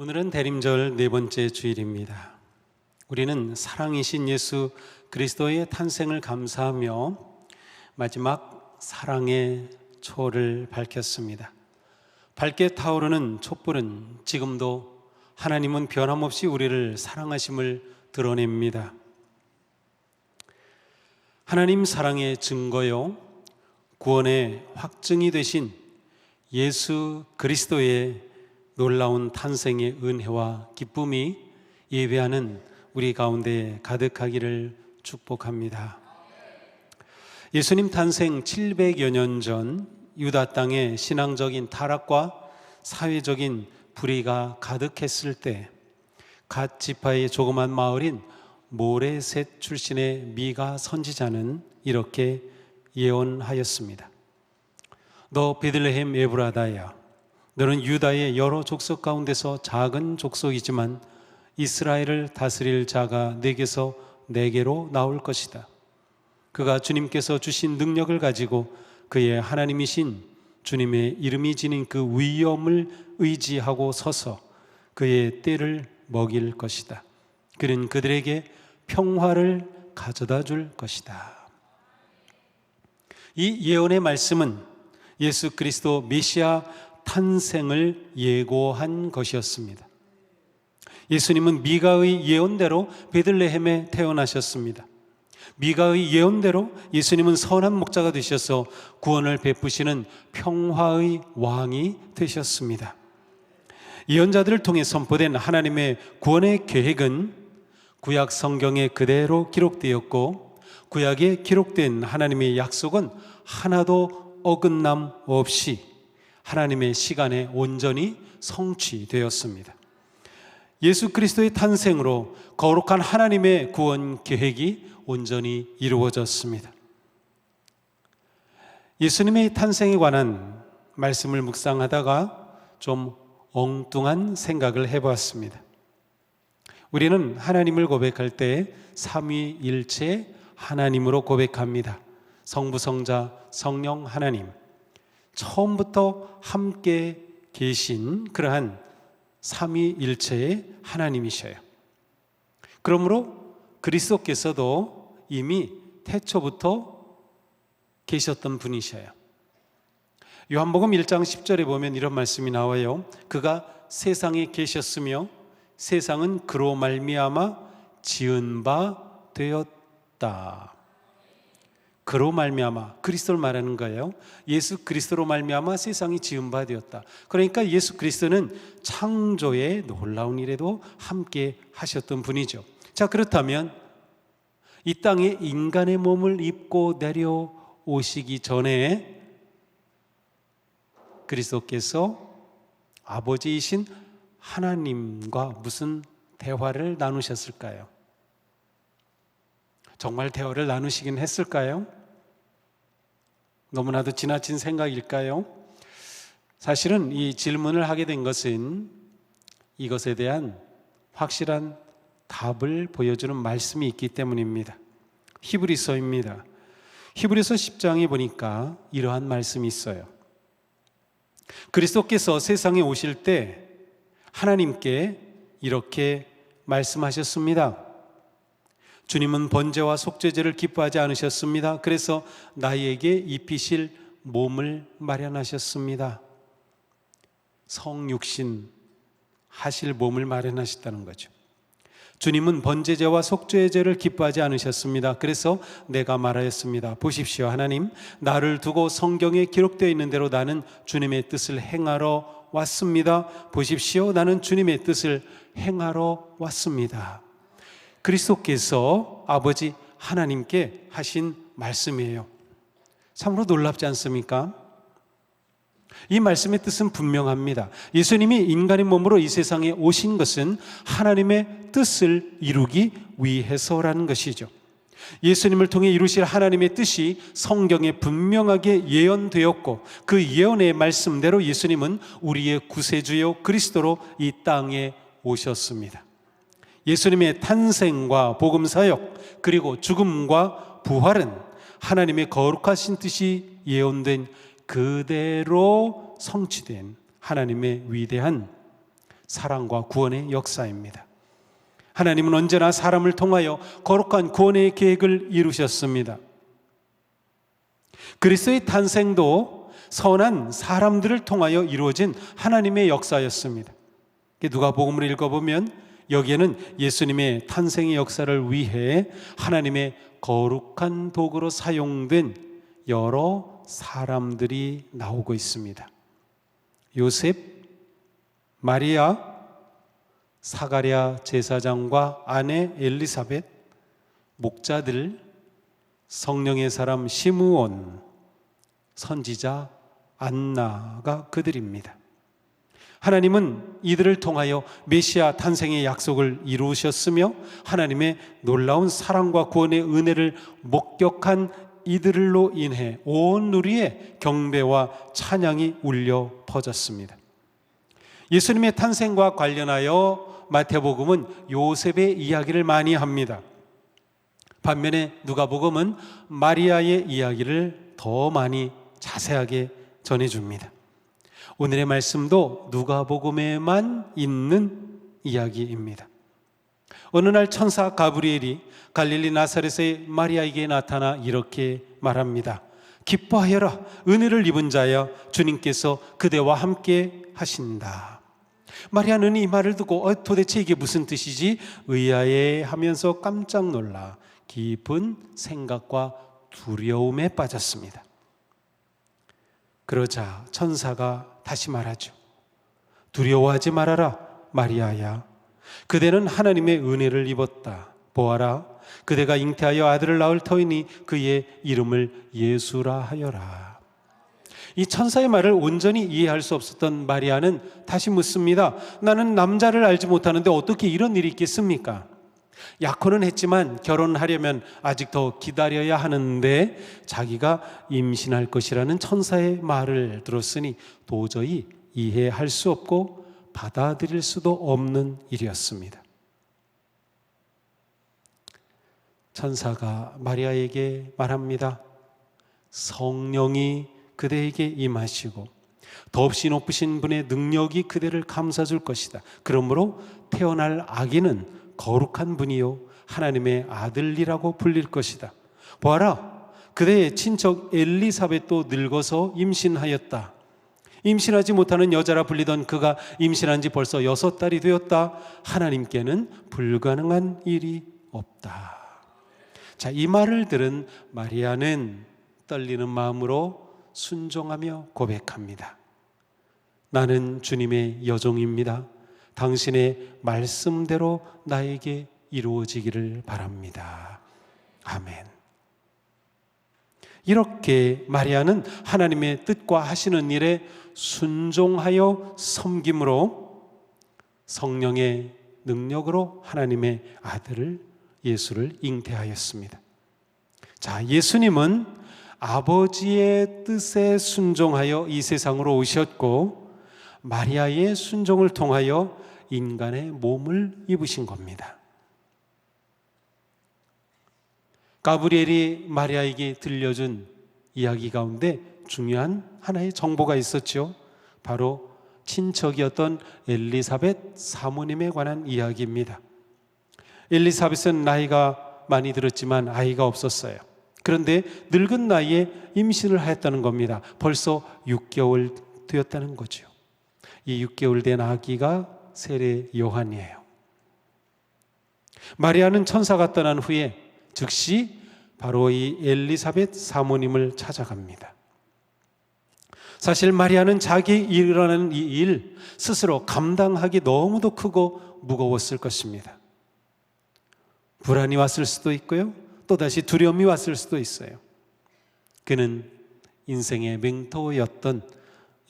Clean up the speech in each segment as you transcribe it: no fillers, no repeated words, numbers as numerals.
오늘은 대림절 네 번째 주일입니다. 우리는 사랑이신 예수 그리스도의 탄생을 감사하며 마지막 사랑의 초를 밝혔습니다. 밝게 타오르는 촛불은 지금도 하나님은 변함없이 우리를 사랑하심을 드러냅니다. 하나님 사랑의 증거요, 구원의 확증이 되신 예수 그리스도의 놀라운 탄생의 은혜와 기쁨이 예배하는 우리 가운데 가득하기를 축복합니다. 예수님 탄생 700여 년 전 유다 땅에 신앙적인 타락과 사회적인 불의가 가득했을 때 갓 지파의 조그만 마을인 모레셋 출신의 미가 선지자는 이렇게 예언하였습니다. 너 베들레헴 에브라다야, 너는 유다의 여러 족속 가운데서 작은 족속이지만 이스라엘을 다스릴 자가 내게서 내게로 나올 것이다. 그가 주님께서 주신 능력을 가지고 그의 하나님이신 주님의 이름이 지닌 그 위엄을 의지하고 서서 그의 때를 먹일 것이다. 그는 그들에게 평화를 가져다 줄 것이다. 이 예언의 말씀은 예수 그리스도 메시아 탄생을 예고한 것이었습니다. 예수님은 미가의 예언대로 베들레헴에 태어나셨습니다. 미가의 예언대로 예수님은 선한 목자가 되셔서 구원을 베푸시는 평화의 왕이 되셨습니다. 예언자들을 통해 선포된 하나님의 구원의 계획은 구약 성경에 그대로 기록되었고, 구약에 기록된 하나님의 약속은 하나도 어긋남 없이 하나님의 시간에 온전히 성취되었습니다. 예수 그리스도의 탄생으로 거룩한 하나님의 구원 계획이 온전히 이루어졌습니다. 예수님의 탄생에 관한 말씀을 묵상하다가 좀 엉뚱한 생각을 해보았습니다. 우리는 하나님을 고백할 때 삼위일체 하나님으로 고백합니다. 성부, 성자, 성령 하나님, 처음부터 함께 계신 그러한 삼위일체의 하나님이셔요. 그러므로 그리스도께서도 이미 태초부터 계셨던 분이셔요. 요한복음 1장 10절에 보면 이런 말씀이 나와요. 그가 세상에 계셨으며 세상은 그로 말미암아 지은 바 되었다. 그로 말미암아, 그리스도를 말하는 거예요. 예수 그리스도로 말미암아 세상이 지은 바 되었다. 그러니까 예수 그리스도는 창조의 놀라운 일에도 함께 하셨던 분이죠. 자, 그렇다면 이 땅에 인간의 몸을 입고 내려오시기 전에 그리스도께서 아버지이신 하나님과 무슨 대화를 나누셨을까요? 정말 대화를 나누시긴 했을까요? 너무나도 지나친 생각일까요? 사실은 이 질문을 하게 된 것은 이것에 대한 확실한 답을 보여주는 말씀이 있기 때문입니다. 히브리서입니다. 히브리서 10장에 보니까 이러한 말씀이 있어요. 그리스도께서 세상에 오실 때 하나님께 이렇게 말씀하셨습니다. 주님은 번제와 속죄제를 기뻐하지 않으셨습니다. 그래서 나에게 입히실 몸을 마련하셨습니다. 성육신 하실 몸을 마련하셨다는 거죠. 주님은 번제제와 속죄제를 기뻐하지 않으셨습니다. 그래서 내가 말하였습니다. 보십시오, 하나님, 나를 두고 성경에 기록되어 있는 대로 나는 주님의 뜻을 행하러 왔습니다. 보십시오, 나는 주님의 뜻을 행하러 왔습니다. 그리스도께서 아버지 하나님께 하신 말씀이에요. 참으로 놀랍지 않습니까? 이 말씀의 뜻은 분명합니다. 예수님이 인간의 몸으로 이 세상에 오신 것은 하나님의 뜻을 이루기 위해서라는 것이죠. 예수님을 통해 이루실 하나님의 뜻이 성경에 분명하게 예언되었고, 그 예언의 말씀대로 예수님은 우리의 구세주요 그리스도로 이 땅에 오셨습니다. 예수님의 탄생과 복음사역, 그리고 죽음과 부활은 하나님의 거룩하신 뜻이 예언된 그대로 성취된 하나님의 위대한 사랑과 구원의 역사입니다. 하나님은 언제나 사람을 통하여 거룩한 구원의 계획을 이루셨습니다. 그리스도의 탄생도 선한 사람들을 통하여 이루어진 하나님의 역사였습니다. 누가복음을 읽어보면 여기에는 예수님의 탄생의 역사를 위해 하나님의 거룩한 도구로 사용된 여러 사람들이 나오고 있습니다. 요셉, 마리아, 사가랴 제사장과 아내 엘리사벳, 목자들, 성령의 사람 시므온, 선지자 안나가 그들입니다. 하나님은 이들을 통하여 메시아 탄생의 약속을 이루셨으며 하나님의 놀라운 사랑과 구원의 은혜를 목격한 이들로 인해 온 누리에 경배와 찬양이 울려 퍼졌습니다. 예수님의 탄생과 관련하여 마태복음은 요셉의 이야기를 많이 합니다. 반면에 누가복음은 마리아의 이야기를 더 많이 자세하게 전해줍니다. 오늘의 말씀도 누가복음에만 있는 이야기입니다. 어느 날 천사 가브리엘이 갈릴리 나사렛의 마리아에게 나타나 이렇게 말합니다. 기뻐하여라, 은혜를 입은 자여, 주님께서 그대와 함께 하신다. 마리아는 이 말을 듣고 도대체 이게 무슨 뜻이지? 의아해 하면서 깜짝 놀라 깊은 생각과 두려움에 빠졌습니다. 그러자 천사가 다시 말하죠. 두려워하지 말아라, 마리아야. 그대는 하나님의 은혜를 입었다. 보아라, 그대가 잉태하여 아들을 낳을 터이니 그의 이름을 예수라 하여라. 이 천사의 말을 온전히 이해할 수 없었던 마리아는 다시 묻습니다. 나는 남자를 알지 못하는데 어떻게 이런 일이 있겠습니까? 약혼은 했지만 결혼하려면 아직 더 기다려야 하는데 자기가 임신할 것이라는 천사의 말을 들었으니 도저히 이해할 수 없고 받아들일 수도 없는 일이었습니다. 천사가 마리아에게 말합니다. 성령이 그대에게 임하시고 더없이 높으신 분의 능력이 그대를 감싸줄 것이다. 그러므로 태어날 아기는 거룩한 분이요 하나님의 아들이라고 불릴 것이다. 보아라, 그대의 친척 엘리사벳도 늙어서 임신하였다. 임신하지 못하는 여자라 불리던 그가 임신한 지 벌써 6달이 되었다. 하나님께는 불가능한 일이 없다. 자, 이 말을 들은 마리아는 떨리는 마음으로 순종하며 고백합니다. 나는 주님의 여종입니다. 당신의 말씀대로 나에게 이루어지기를 바랍니다. 아멘. 이렇게 마리아는 하나님의 뜻과 하시는 일에 순종하여 섬김으로 성령의 능력으로 하나님의 아들을 예수를 잉태하였습니다. 자, 예수님은 아버지의 뜻에 순종하여 이 세상으로 오셨고 마리아의 순종을 통하여 인간의 몸을 입으신 겁니다. 가브리엘이 마리아에게 들려준 이야기 가운데 중요한 하나의 정보가 있었죠. 바로 친척이었던 엘리사벳 사모님에 관한 이야기입니다. 엘리사벳은 나이가 많이 들었지만 아이가 없었어요. 그런데 늙은 나이에 임신을 하였다는 겁니다. 벌써 6개월 되었다는 거죠. 이 6개월 된 아기가 세례 요한이에요. 마리아는 천사가 떠난 후에 즉시 바로 이 엘리사벳 사모님을 찾아갑니다. 사실 마리아는 자기 일어나는 이 일 스스로 감당하기 너무도 크고 무거웠을 것입니다. 불안이 왔을 수도 있고요, 또다시 두려움이 왔을 수도 있어요. 그는 인생의 멘토였던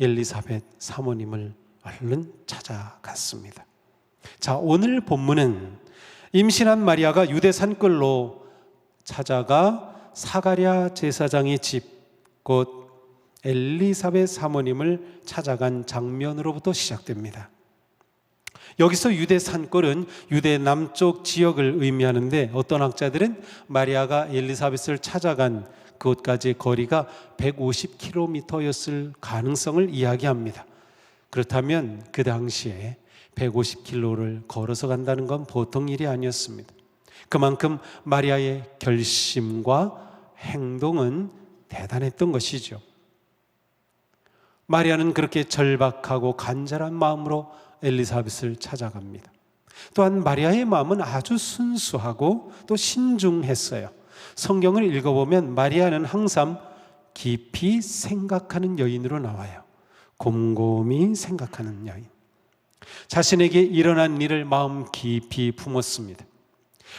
엘리사벳 사모님을 얼른 찾아갔습니다. 자, 오늘 본문은 임신한 마리아가 유대 산골로 찾아가 사가랴 제사장의 집, 곧 엘리사벳 사모님을 찾아간 장면으로부터 시작됩니다. 여기서 유대 산골은 유대 남쪽 지역을 의미하는데 어떤 학자들은 마리아가 엘리사벳을 찾아간 그곳까지의 거리가 150km였을 가능성을 이야기합니다. 그렇다면 그 당시에 150km를 걸어서 간다는 건 보통 일이 아니었습니다. 그만큼 마리아의 결심과 행동은 대단했던 것이죠. 마리아는 그렇게 절박하고 간절한 마음으로 엘리사벳을 찾아갑니다. 또한 마리아의 마음은 아주 순수하고 또 신중했어요. 성경을 읽어보면 마리아는 항상 깊이 생각하는 여인으로 나와요. 곰곰이 생각하는 여인. 자신에게 일어난 일을 마음 깊이 품었습니다.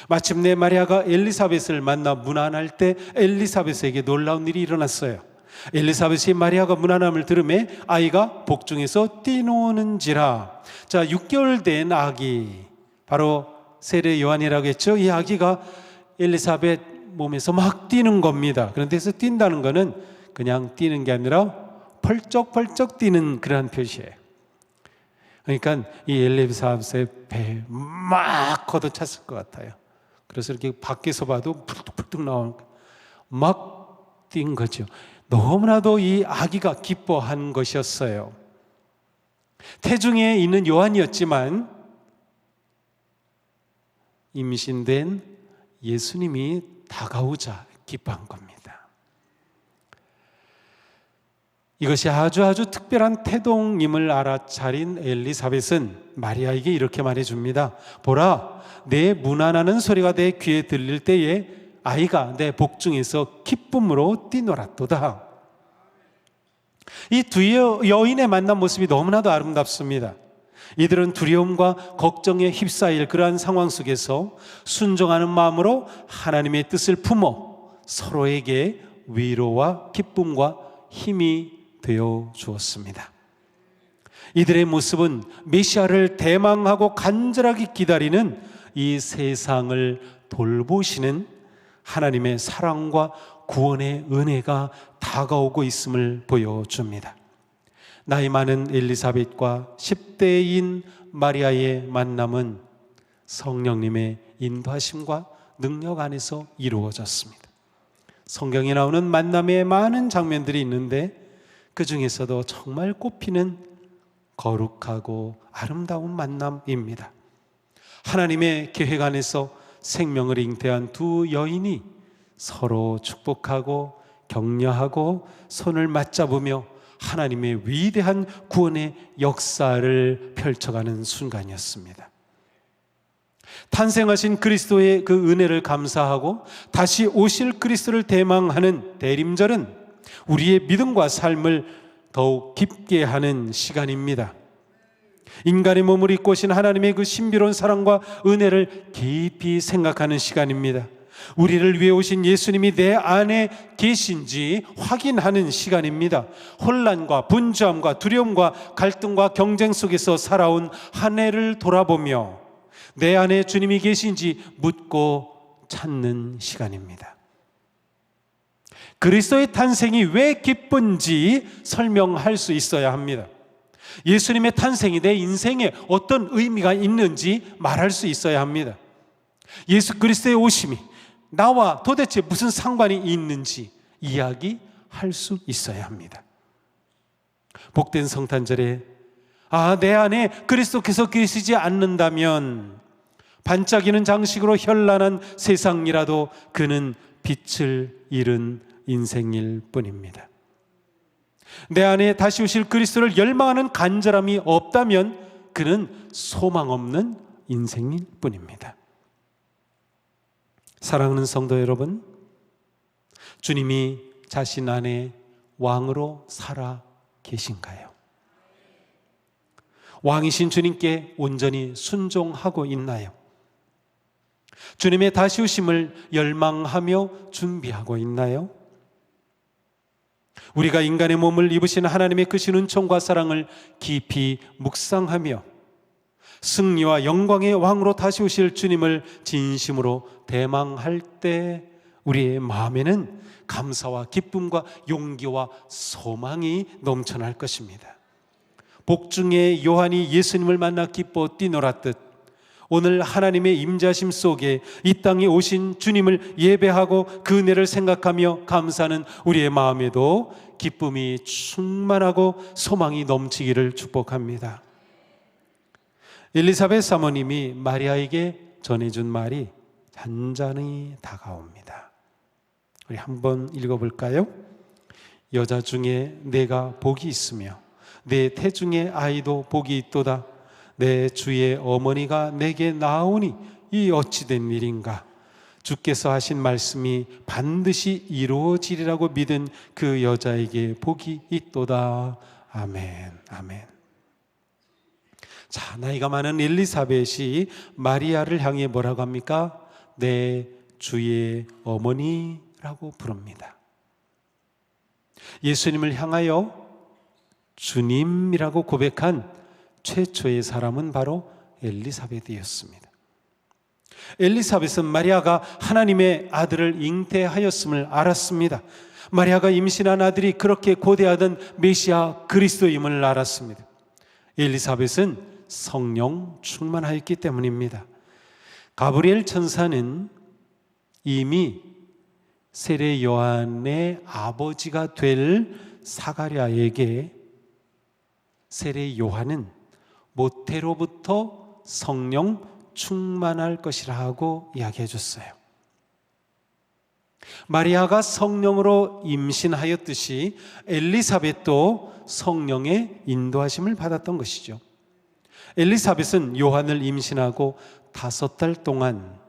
마침내 마리아가 엘리사벳을 만나 문안할 때 엘리사벳에게 놀라운 일이 일어났어요. 엘리사벳이 마리아가 문안함을 들으매 아이가 복중에서 뛰노는지라. 자, 6개월 된 아기, 바로 세례 요한이라고 했죠. 이 아기가 엘리사벳 몸에서 막 뛰는 겁니다. 그런데 그래서 뛴다는 거는 그냥 뛰는 게 아니라 펄쩍펄쩍 뛰는 그러한 표시예요. 그러니까 이 엘리사벳의 배에 막 걷어찼을 것 같아요. 그래서 이렇게 밖에서 봐도 푸득푸득 나오는 막 뛴 거죠. 너무나도 이 아기가 기뻐한 것이었어요. 태중에 있는 요한이었지만 임신된 예수님이 다가오자 기뻐한 겁니다. 이것이 아주 특별한 태동임을 알아차린 엘리사벳은 마리아에게 이렇게 말해줍니다. 보라, 내 문안하는 소리가 내 귀에 들릴 때에 아이가 내 복중에서 기쁨으로 뛰놀았도다. 이 두 여인의 만난 모습이 너무나도 아름답습니다. 이들은 두려움과 걱정에 휩싸일 그러한 상황 속에서 순종하는 마음으로 하나님의 뜻을 품어 서로에게 위로와 기쁨과 힘이 되어 주었습니다. 이들의 모습은 메시아를 대망하고 간절하게 기다리는 이 세상을 돌보시는 하나님의 사랑과 구원의 은혜가 다가오고 있음을 보여줍니다. 나이 많은 엘리사벳과 10대인 마리아의 만남은 성령님의 인도하심과 능력 안에서 이루어졌습니다. 성경에 나오는 만남의 많은 장면들이 있는데 그 중에서도 정말 꼽히는 거룩하고 아름다운 만남입니다. 하나님의 계획 안에서 생명을 잉태한 두 여인이 서로 축복하고 격려하고 손을 맞잡으며 하나님의 위대한 구원의 역사를 펼쳐가는 순간이었습니다. 탄생하신 그리스도의 그 은혜를 감사하고 다시 오실 그리스도를 대망하는 대림절은 우리의 믿음과 삶을 더욱 깊게 하는 시간입니다. 인간의 몸을 입고 오신 하나님의 그 신비로운 사랑과 은혜를 깊이 생각하는 시간입니다. 우리를 위해 오신 예수님이 내 안에 계신지 확인하는 시간입니다. 혼란과 분주함과 두려움과 갈등과 경쟁 속에서 살아온 한 해를 돌아보며 내 안에 주님이 계신지 묻고 찾는 시간입니다. 그리스도의 탄생이 왜 기쁜지 설명할 수 있어야 합니다. 예수님의 탄생이 내 인생에 어떤 의미가 있는지 말할 수 있어야 합니다. 예수 그리스도의 오심이 나와 도대체 무슨 상관이 있는지 이야기할 수 있어야 합니다. 복된 성탄절에 내 안에 그리스도께서 계시지 않는다면 반짝이는 장식으로 현란한 세상이라도 그는 빛을 잃은 인생일 뿐입니다. 내 안에 다시 오실 그리스도를 열망하는 간절함이 없다면 그는 소망 없는 인생일 뿐입니다. 사랑하는 성도 여러분, 주님이 자신 안에 왕으로 살아 계신가요? 왕이신 주님께 온전히 순종하고 있나요? 주님의 다시 오심을 열망하며 준비하고 있나요? 우리가 인간의 몸을 입으신 하나님의 크신 은총과 사랑을 깊이 묵상하며 승리와 영광의 왕으로 다시 오실 주님을 진심으로 대망할 때 우리의 마음에는 감사와 기쁨과 용기와 소망이 넘쳐날 것입니다. 복중의 요한이 예수님을 만나 기뻐 뛰놀았듯 오늘 하나님의 임재하심 속에 이 땅에 오신 주님을 예배하고 그 은혜를 생각하며 감사하는 우리의 마음에도 기쁨이 충만하고 소망이 넘치기를 축복합니다. 엘리사벳 사모님이 마리아에게 전해준 말이 잔잔히 다가옵니다. 우리 한번 읽어볼까요? 여자 중에 내가 복이 있으며 내 태중의 아이도 복이 있도다. 내 주의 어머니가 내게 나오니 이 어찌된 일인가? 주께서 하신 말씀이 반드시 이루어지리라고 믿은 그 여자에게 복이 있도다. 아멘, 아멘. 자, 나이가 많은 엘리사벳이 마리아를 향해 뭐라고 합니까? 내 주의 어머니라고 부릅니다. 예수님을 향하여 주님이라고 고백한 최초의 사람은 바로 엘리사벳이었습니다. 엘리사벳은 마리아가 하나님의 아들을 잉태하였음을 알았습니다. 마리아가 임신한 아들이 그렇게 고대하던 메시아 그리스도임을 알았습니다. 엘리사벳은 성령 충만하였기 때문입니다. 가브리엘 천사는 이미 세례 요한의 아버지가 될 사가랴에게 세례 요한은 모태로부터 성령 충만할 것이라 하고 이야기해 줬어요. 마리아가 성령으로 임신하였듯이 엘리사벳도 성령의 인도하심을 받았던 것이죠. 엘리사벳은 요한을 임신하고 5달 동안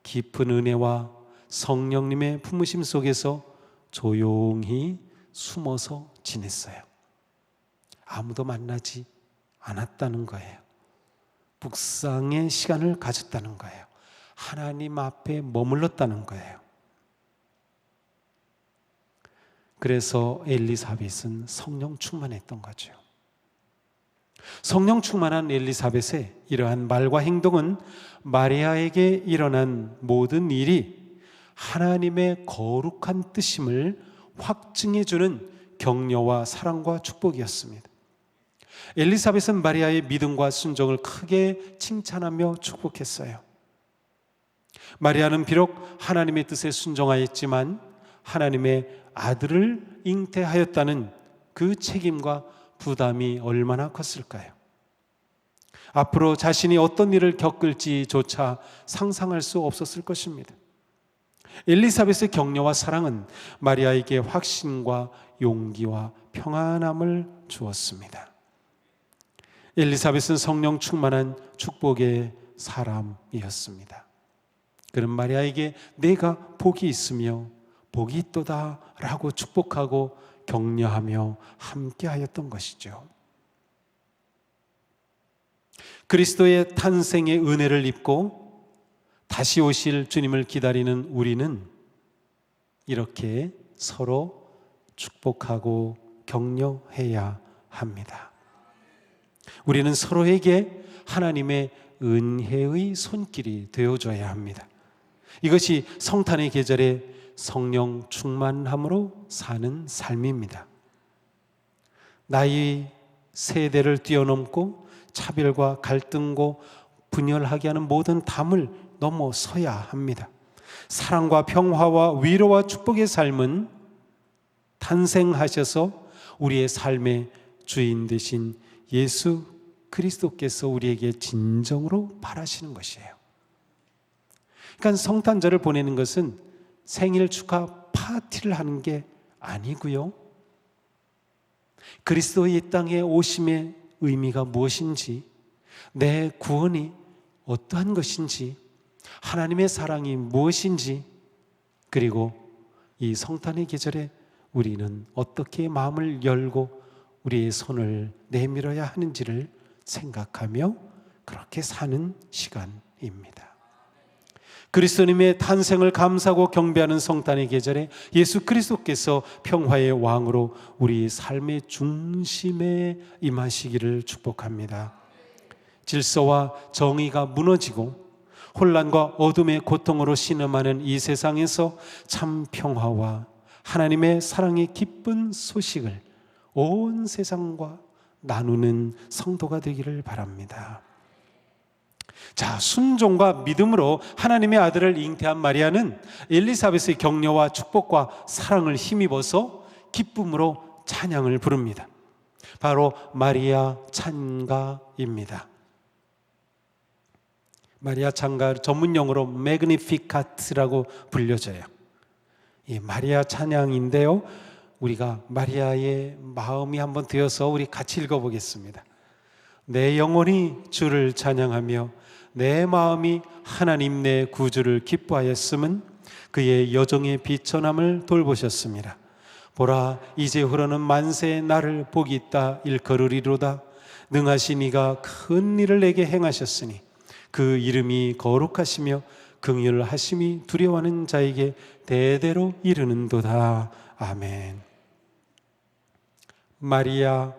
깊은 은혜와 성령님의 품으심 속에서 조용히 숨어서 지냈어요. 아무도 만나지 않았다는 거예요. 묵상의 시간을 가졌다는 거예요. 하나님 앞에 머물렀다는 거예요. 그래서 엘리사벳은 성령 충만했던 거죠. 성령 충만한 엘리사벳의 이러한 말과 행동은 마리아에게 일어난 모든 일이 하나님의 거룩한 뜻임을 확증해주는 격려와 사랑과 축복이었습니다. 엘리사벳은 마리아의 믿음과 순종을 크게 칭찬하며 축복했어요. 마리아는 비록 하나님의 뜻에 순종하였지만 하나님의 아들을 잉태하였다는 그 책임과 부담이 얼마나 컸을까요? 앞으로 자신이 어떤 일을 겪을지조차 상상할 수 없었을 것입니다. 엘리사벳의 격려와 사랑은 마리아에게 확신과 용기와 평안함을 주었습니다. 엘리사벳은 성령 충만한 축복의 사람이었습니다. 그는 마리아에게 내가 복이 있으며 복이 있도다 라고 축복하고 격려하며 함께하였던 것이죠. 그리스도의 탄생의 은혜를 입고 다시 오실 주님을 기다리는 우리는 이렇게 서로 축복하고 격려해야 합니다. 우리는 서로에게 하나님의 은혜의 손길이 되어줘야 합니다. 이것이 성탄의 계절에 성령 충만함으로 사는 삶입니다. 나이 세대를 뛰어넘고 차별과 갈등과 분열하게 하는 모든 담을 넘어서야 합니다. 사랑과 평화와 위로와 축복의 삶은 탄생하셔서 우리의 삶의 주인 되신 예수 그리스도께서 우리에게 진정으로 바라시는 것이에요. 그러니까 성탄절을 보내는 것은 생일 축하 파티를 하는 게 아니고요. 그리스도의 이 땅에 오심의 의미가 무엇인지, 내 구원이 어떠한 것인지, 하나님의 사랑이 무엇인지, 그리고 이 성탄의 계절에 우리는 어떻게 마음을 열고 우리의 손을 내밀어야 하는지를 생각하며 그렇게 사는 시간입니다. 그리스도님의 탄생을 감사하고 경배하는 성탄의 계절에 예수 그리스도께서 평화의 왕으로 우리 삶의 중심에 임하시기를 축복합니다. 질서와 정의가 무너지고 혼란과 어둠의 고통으로 신음하는 이 세상에서 참 평화와 하나님의 사랑의 기쁜 소식을 온 세상과 나누는 성도가 되기를 바랍니다. 자, 순종과 믿음으로 하나님의 아들을 잉태한 마리아는 엘리사벳의 격려와 축복과 사랑을 힘입어서 기쁨으로 찬양을 부릅니다. 바로 마리아 찬가입니다. 마리아 찬가 전문 용어로 매그니피카트라고 불려져요. 이 마리아 찬양인데요, 우리가 마리아의 마음이 한번 되어서 우리 같이 읽어보겠습니다. 내 영혼이 주를 찬양하며 내 마음이 하나님 내 구주를 기뻐하였음은 그의 여종의 비천함을 돌보셨습니다. 보라, 이제 흐르는 만세의 나를 복이 있다 일컬으리로다. 능하신 이가 큰 일을 내게 행하셨으니 그 이름이 거룩하시며 긍휼하심이 두려워하는 자에게 대대로 이르는도다. 아멘. 마리아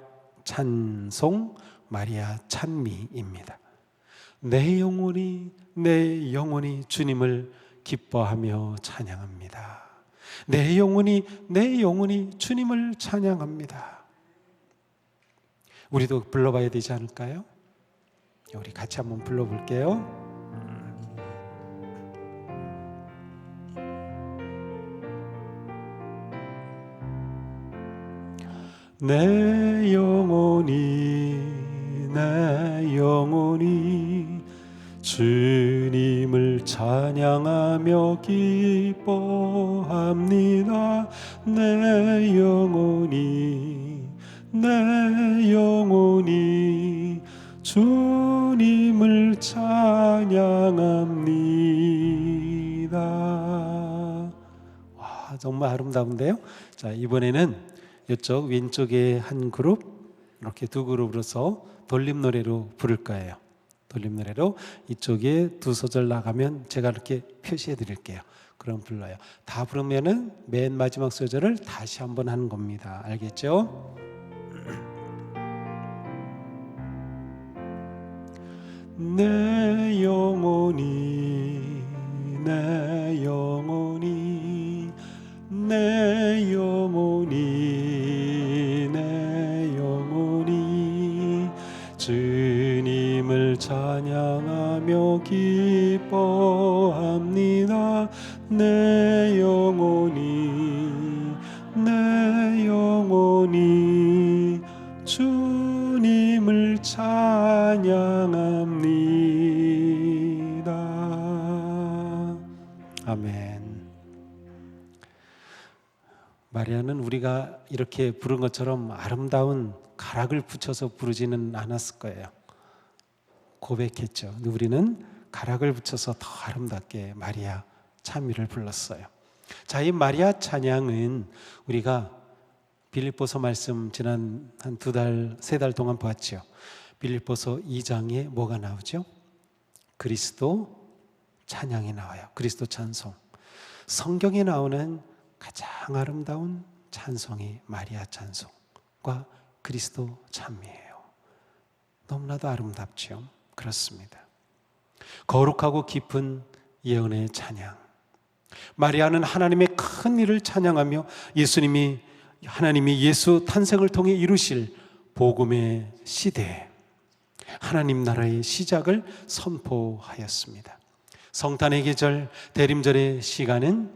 찬송, 마리아 찬미입니다. 내 영혼이 주님을 기뻐하며 찬양합니다. 내 영혼이 주님을 찬양합니다. 우리도 불러봐야 되지 않을까요? 우리 같이 한번 불러볼게요. 내 영혼이 주님을 찬양하며 기뻐합니다. 내 영혼이 주님을 찬양합니다. 와, 정말 아름다운데요? 자, 이번에는 이쪽 왼쪽에 한 그룹, 이렇게 두 그룹으로서 돌림노래로 부를 거예요. 돌림노래로 이쪽에 두 소절 나가면 제가 이렇게 표시해 드릴게요. 그럼 불러요. 다 부르면은 맨 마지막 소절을 다시 한번 하는 겁니다. 알겠죠? 내 영혼이 주님을 찬양하며 기뻐합니다. 내 영혼이 주님을 찬양합니다. 아멘. 마리아는 우리가 이렇게 부른 것처럼 아름다운 가락을 붙여서 부르지는 않았을 거예요. 고백했죠. 우리는 가락을 붙여서 더 아름답게 마리아 찬미를 불렀어요. 자, 이 마리아 찬양은 우리가 빌립보서 말씀 지난 한 2달, 3달 동안 봤죠. 빌립보서 2장에 뭐가 나오죠? 그리스도 찬양이 나와요. 그리스도 찬송. 성경에 나오는 가장 아름다운 찬송이 마리아 찬송과 그리스도 찬미예요. 너무나도 아름답죠. 그렇습니다. 거룩하고 깊은 예언의 찬양. 마리아는 하나님의 큰 일을 찬양하며 하나님이 예수 탄생을 통해 이루실 복음의 시대, 하나님 나라의 시작을 선포하였습니다. 성탄의 계절, 대림절의 시간은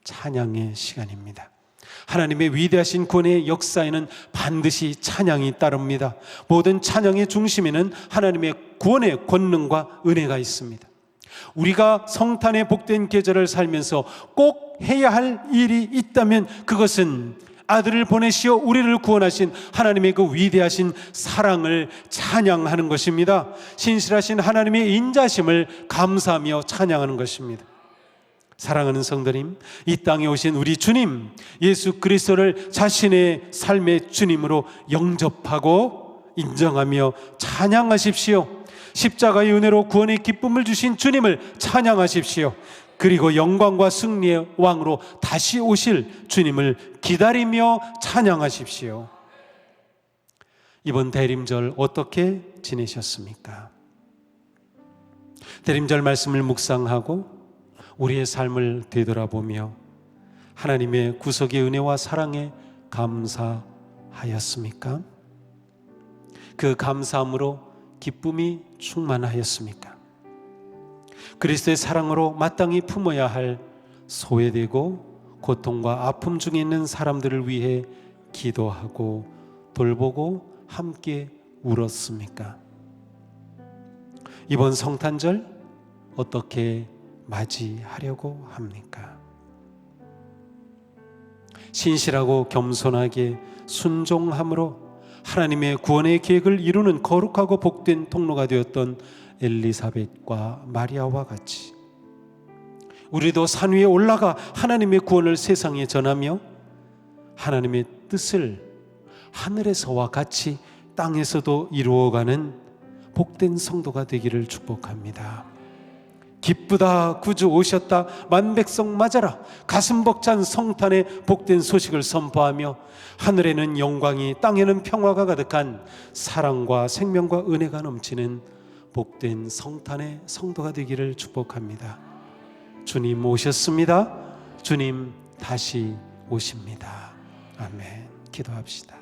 찬양의 시간입니다. 하나님의 위대하신 구원의 역사에는 반드시 찬양이 따릅니다. 모든 찬양의 중심에는 하나님의 구원의 권능과 은혜가 있습니다. 우리가 성탄의 복된 계절을 살면서 꼭 해야 할 일이 있다면 그것은 아들을 보내시어 우리를 구원하신 하나님의 그 위대하신 사랑을 찬양하는 것입니다. 신실하신 하나님의 인자심을 감사하며 찬양하는 것입니다. 사랑하는 성도님, 이 땅에 오신 우리 주님 예수 그리스도를 자신의 삶의 주님으로 영접하고 인정하며 찬양하십시오. 십자가의 은혜로 구원의 기쁨을 주신 주님을 찬양하십시오. 그리고 영광과 승리의 왕으로 다시 오실 주님을 기다리며 찬양하십시오. 이번 대림절 어떻게 지내셨습니까? 대림절 말씀을 묵상하고 우리의 삶을 되돌아보며 하나님의 구속의 은혜와 사랑에 감사하였습니까? 그 감사함으로 기쁨이 충만하였습니까? 그리스도의 사랑으로 마땅히 품어야 할 소외되고 고통과 아픔 중에 있는 사람들을 위해 기도하고 돌보고 함께 울었습니까? 이번 성탄절 어떻게 맞이하려고 합니까? 신실하고 겸손하게 순종함으로 하나님의 구원의 계획을 이루는 거룩하고 복된 통로가 되었던 엘리사벳과 마리아와 같이 우리도 산 위에 올라가 하나님의 구원을 세상에 전하며 하나님의 뜻을 하늘에서와 같이 땅에서도 이루어가는 복된 성도가 되기를 축복합니다. 기쁘다, 구주 오셨다, 만백성 맞아라, 가슴 벅찬 성탄의 복된 소식을 선포하며 하늘에는 영광이, 땅에는 평화가 가득한 사랑과 생명과 은혜가 넘치는 복된 성탄의 성도가 되기를 축복합니다. 주님 오셨습니다. 주님 다시 오십니다. 아멘. 기도합시다.